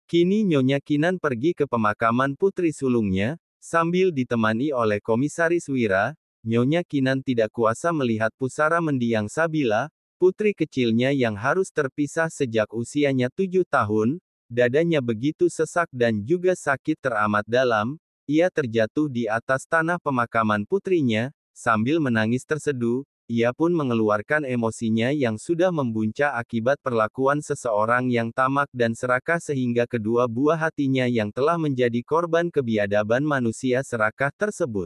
Kini Nyonya Kinan pergi ke pemakaman putri sulungnya, sambil ditemani oleh Komisaris Wira. Nyonya Kinan tidak kuasa melihat pusara mendiang Sabila, putri kecilnya yang harus terpisah sejak usianya 7 tahun, dadanya begitu sesak dan juga sakit teramat dalam, ia terjatuh di atas tanah pemakaman putrinya, sambil menangis terseduh, ia pun mengeluarkan emosinya yang sudah membuncah akibat perlakuan seseorang yang tamak dan serakah sehingga kedua buah hatinya yang telah menjadi korban kebiadaban manusia serakah tersebut.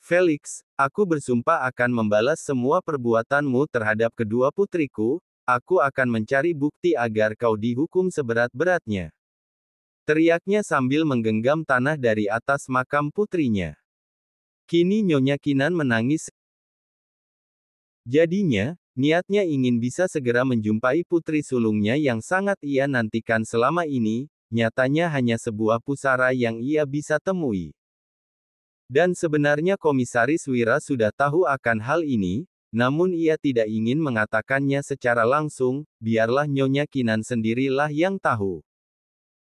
Felix, aku bersumpah akan membalas semua perbuatanmu terhadap kedua putriku, aku akan mencari bukti agar kau dihukum seberat-beratnya. Teriaknya sambil menggenggam tanah dari atas makam putrinya. Kini Nyonya Kinan menangis. Jadinya, niatnya ingin bisa segera menjumpai putri sulungnya yang sangat ia nantikan selama ini, nyatanya hanya sebuah pusara yang ia bisa temui. Dan sebenarnya Komisaris Wira sudah tahu akan hal ini, namun ia tidak ingin mengatakannya secara langsung, biarlah Nyonya Kinan sendirilah yang tahu.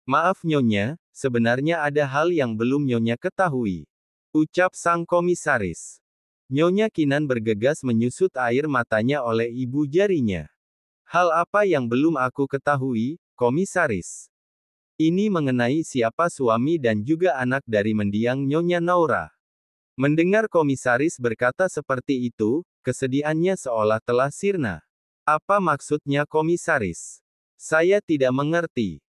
Maaf Nyonya, sebenarnya ada hal yang belum Nyonya ketahui. Ucap sang komisaris. Nyonya Kinan bergegas menyusut air matanya oleh ibu jarinya. Hal apa yang belum aku ketahui, komisaris? Ini mengenai siapa suami dan juga anak dari mendiang Nyonya Naura. Mendengar komisaris berkata seperti itu, kesedihannya seolah telah sirna. Apa maksudnya komisaris? Saya tidak mengerti.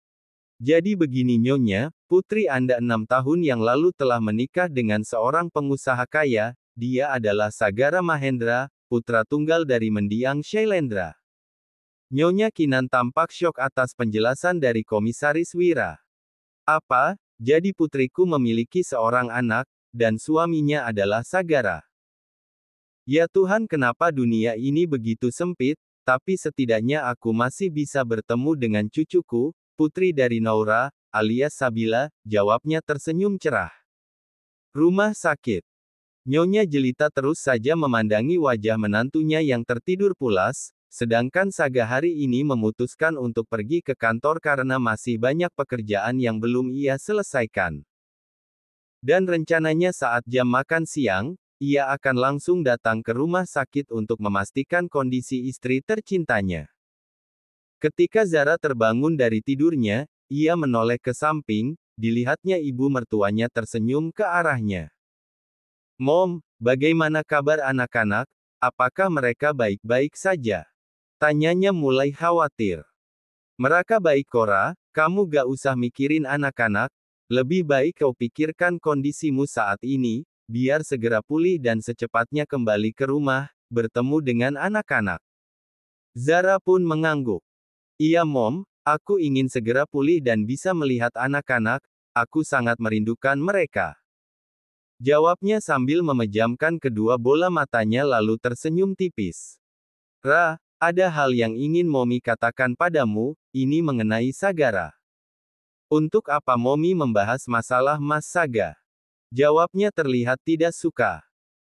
Jadi begini Nyonya, putri Anda 6 tahun yang lalu telah menikah dengan seorang pengusaha kaya, dia adalah Sagara Mahendra, putra tunggal dari mendiang Shailendra. Nyonya Kinan tampak syok atas penjelasan dari Komisaris Wira. Apa? Jadi putriku memiliki seorang anak, dan suaminya adalah Sagara. Ya Tuhan, kenapa dunia ini begitu sempit, tapi setidaknya aku masih bisa bertemu dengan cucuku, putri dari Naura, alias Sabila, jawabnya tersenyum cerah. Rumah sakit. Nyonya Jelita terus saja memandangi wajah menantunya yang tertidur pulas, sedangkan Saga hari ini memutuskan untuk pergi ke kantor karena masih banyak pekerjaan yang belum ia selesaikan. Dan rencananya saat jam makan siang, ia akan langsung datang ke rumah sakit untuk memastikan kondisi istri tercintanya. Ketika Zara terbangun dari tidurnya, ia menoleh ke samping, dilihatnya ibu mertuanya tersenyum ke arahnya. Mom, bagaimana kabar anak-anak? Apakah mereka baik-baik saja? Tanyanya mulai khawatir. Mereka baik Cora, kamu gak usah mikirin anak-anak, lebih baik kau pikirkan kondisimu saat ini, biar segera pulih dan secepatnya kembali ke rumah, bertemu dengan anak-anak. Zara pun mengangguk. Iya Mom, aku ingin segera pulih dan bisa melihat anak-anak, aku sangat merindukan mereka. Jawabnya sambil memejamkan kedua bola matanya lalu tersenyum tipis. Ra, ada hal yang ingin Momi katakan padamu, ini mengenai Sagara. Untuk apa Momi membahas masalah Mas Saga? Jawabnya terlihat tidak suka.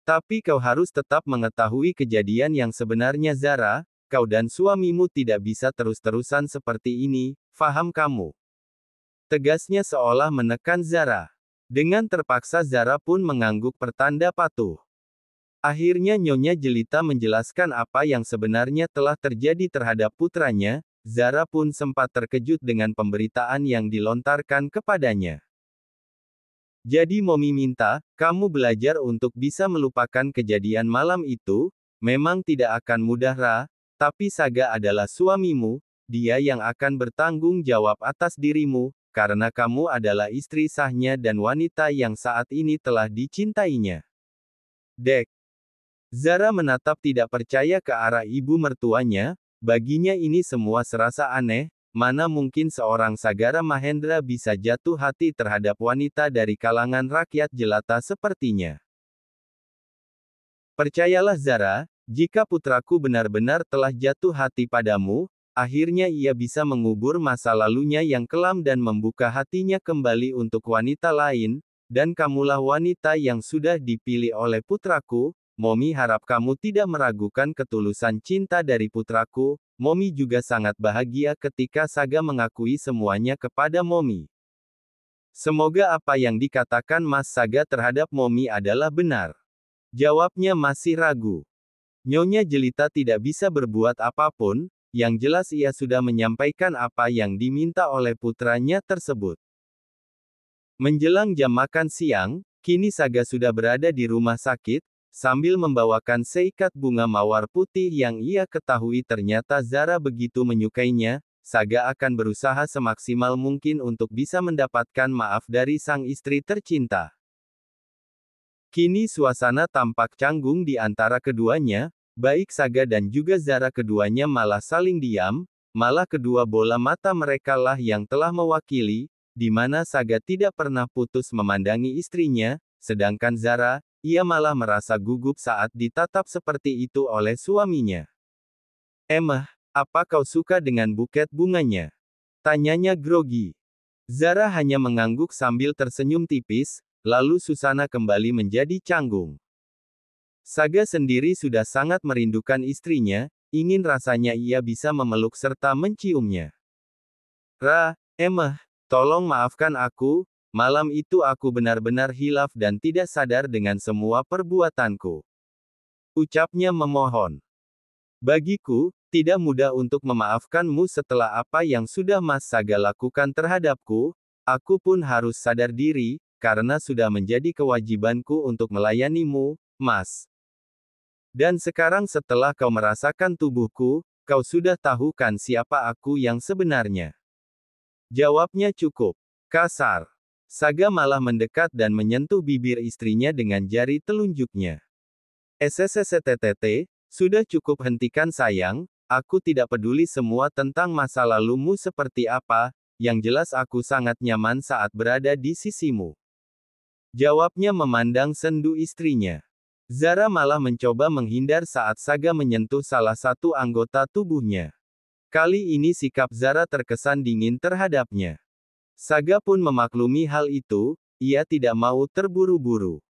Tapi kau harus tetap mengetahui kejadian yang sebenarnya Zara, kau dan suamimu tidak bisa terus-terusan seperti ini, faham kamu? Tegasnya seolah menekan Zara. Dengan terpaksa Zara pun mengangguk pertanda patuh. Akhirnya Nyonya Jelita menjelaskan apa yang sebenarnya telah terjadi terhadap putranya, Zara pun sempat terkejut dengan pemberitaan yang dilontarkan kepadanya. Jadi Momi minta, kamu belajar untuk bisa melupakan kejadian malam itu, memang tidak akan mudah Ra, tapi Saga adalah suamimu, dia yang akan bertanggung jawab atas dirimu, karena kamu adalah istri sahnya dan wanita yang saat ini telah dicintainya. Dek. Zara menatap tidak percaya ke arah ibu mertuanya, baginya ini semua serasa aneh, mana mungkin seorang Sagara Mahendra bisa jatuh hati terhadap wanita dari kalangan rakyat jelata sepertinya. Percayalah Zara, jika putraku benar-benar telah jatuh hati padamu, akhirnya ia bisa mengubur masa lalunya yang kelam dan membuka hatinya kembali untuk wanita lain, dan kamulah wanita yang sudah dipilih oleh putraku. Momi harap kamu tidak meragukan ketulusan cinta dari putraku, Momi juga sangat bahagia ketika Saga mengakui semuanya kepada Momi. Semoga apa yang dikatakan Mas Saga terhadap Momi adalah benar. Jawabnya masih ragu. Nyonya Jelita tidak bisa berbuat apapun, yang jelas ia sudah menyampaikan apa yang diminta oleh putranya tersebut. Menjelang jam makan siang, kini Saga sudah berada di rumah sakit, sambil membawakan seikat bunga mawar putih yang ia ketahui ternyata Zara begitu menyukainya. Saga akan berusaha semaksimal mungkin untuk bisa mendapatkan maaf dari sang istri tercinta. Kini suasana tampak canggung di antara keduanya, baik Saga dan juga Zara keduanya malah saling diam, malah kedua bola mata mereka lah yang telah mewakili, di mana Saga tidak pernah putus memandangi istrinya, sedangkan Zara, ia malah merasa gugup saat ditatap seperti itu oleh suaminya. "Emma, apa kau suka dengan buket bunganya?" tanyanya grogi. Zara hanya mengangguk sambil tersenyum tipis, lalu suasana kembali menjadi canggung. Saga sendiri sudah sangat merindukan istrinya, ingin rasanya ia bisa memeluk serta menciumnya. Emma, tolong maafkan aku, malam itu aku benar-benar hilaf dan tidak sadar dengan semua perbuatanku," ucapnya memohon. "Bagiku, tidak mudah untuk memaafkanmu setelah apa yang sudah Mas Saga lakukan terhadapku, aku pun harus sadar diri, karena sudah menjadi kewajibanku untuk melayanimu, Mas. Dan sekarang setelah kau merasakan tubuhku, kau sudah tahu kan siapa aku yang sebenarnya." Jawabnya cukup kasar. Saga malah mendekat dan menyentuh bibir istrinya dengan jari telunjuknya. "SSSTTT, sudah cukup hentikan sayang, aku tidak peduli semua tentang masa lalumu seperti apa, yang jelas aku sangat nyaman saat berada di sisimu," jawabnya memandang sendu istrinya. Zara malah mencoba menghindar saat Saga menyentuh salah satu anggota tubuhnya. Kali ini sikap Zara terkesan dingin terhadapnya. Saga pun memaklumi hal itu, ia tidak mau terburu-buru.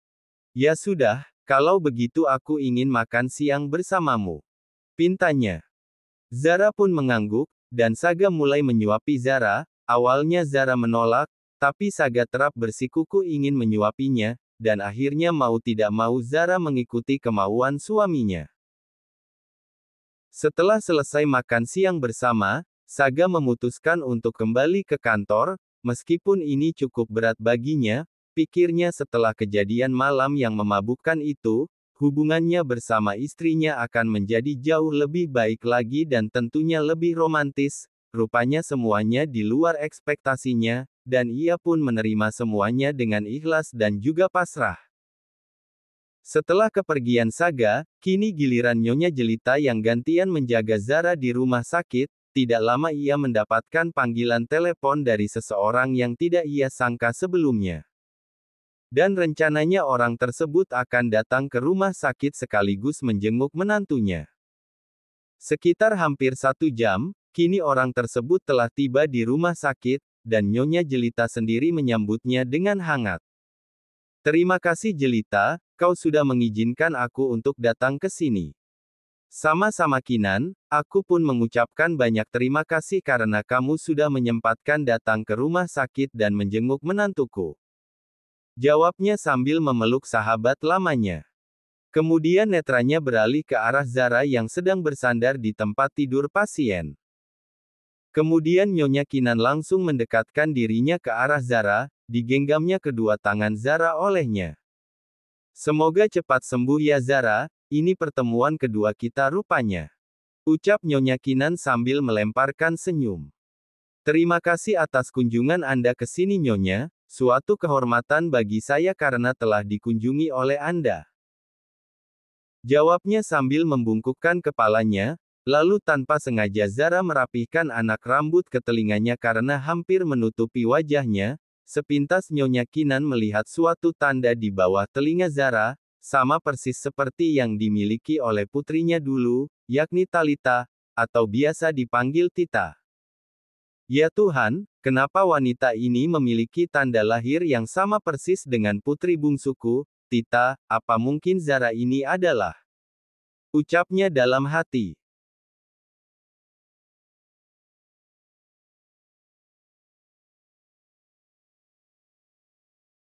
"Ya sudah, kalau begitu aku ingin makan siang bersamamu," pintanya. Zara pun mengangguk, dan Saga mulai menyuapi Zara. Awalnya Zara menolak, tapi Saga terap bersikuku ingin menyuapinya, dan akhirnya mau tidak mau Zara mengikuti kemauan suaminya. Setelah selesai makan siang bersama, Saga memutuskan untuk kembali ke kantor, meskipun ini cukup berat baginya, pikirnya setelah kejadian malam yang memabukkan itu, hubungannya bersama istrinya akan menjadi jauh lebih baik lagi dan tentunya lebih romantis. Rupanya semuanya di luar ekspektasinya, dan ia pun menerima semuanya dengan ikhlas dan juga pasrah. Setelah kepergian Saga, kini giliran Nyonya Jelita yang gantian menjaga Zara di rumah sakit. Tidak lama ia mendapatkan panggilan telepon dari seseorang yang tidak ia sangka sebelumnya. Dan rencananya orang tersebut akan datang ke rumah sakit sekaligus menjenguk menantunya. Sekitar hampir 1 jam, kini orang tersebut telah tiba di rumah sakit, dan Nyonya Jelita sendiri menyambutnya dengan hangat. "Terima kasih Jelita, kau sudah mengizinkan aku untuk datang ke sini." "Sama-sama Kinan, aku pun mengucapkan banyak terima kasih karena kamu sudah menyempatkan datang ke rumah sakit dan menjenguk menantuku," jawabnya sambil memeluk sahabat lamanya. Kemudian netranya beralih ke arah Zara yang sedang bersandar di tempat tidur pasien. Kemudian Nyonya Kinan langsung mendekatkan dirinya ke arah Zara, digenggamnya kedua tangan Zara olehnya. "Semoga cepat sembuh ya Zara, ini pertemuan kedua kita rupanya," ucap Nyonya Kinan sambil melemparkan senyum. "Terima kasih atas kunjungan Anda ke sini Nyonya, suatu kehormatan bagi saya karena telah dikunjungi oleh Anda," jawabnya sambil membungkukkan kepalanya. Lalu tanpa sengaja Zara merapihkan anak rambut ke telinganya karena hampir menutupi wajahnya. Sepintas Nyonya Kinan melihat suatu tanda di bawah telinga Zara, sama persis seperti yang dimiliki oleh putrinya dulu, yakni Talita, atau biasa dipanggil Tita. "Ya Tuhan, kenapa wanita ini memiliki tanda lahir yang sama persis dengan putri bungsuku, Tita, apa mungkin Zara ini adalah?" ucapnya dalam hati.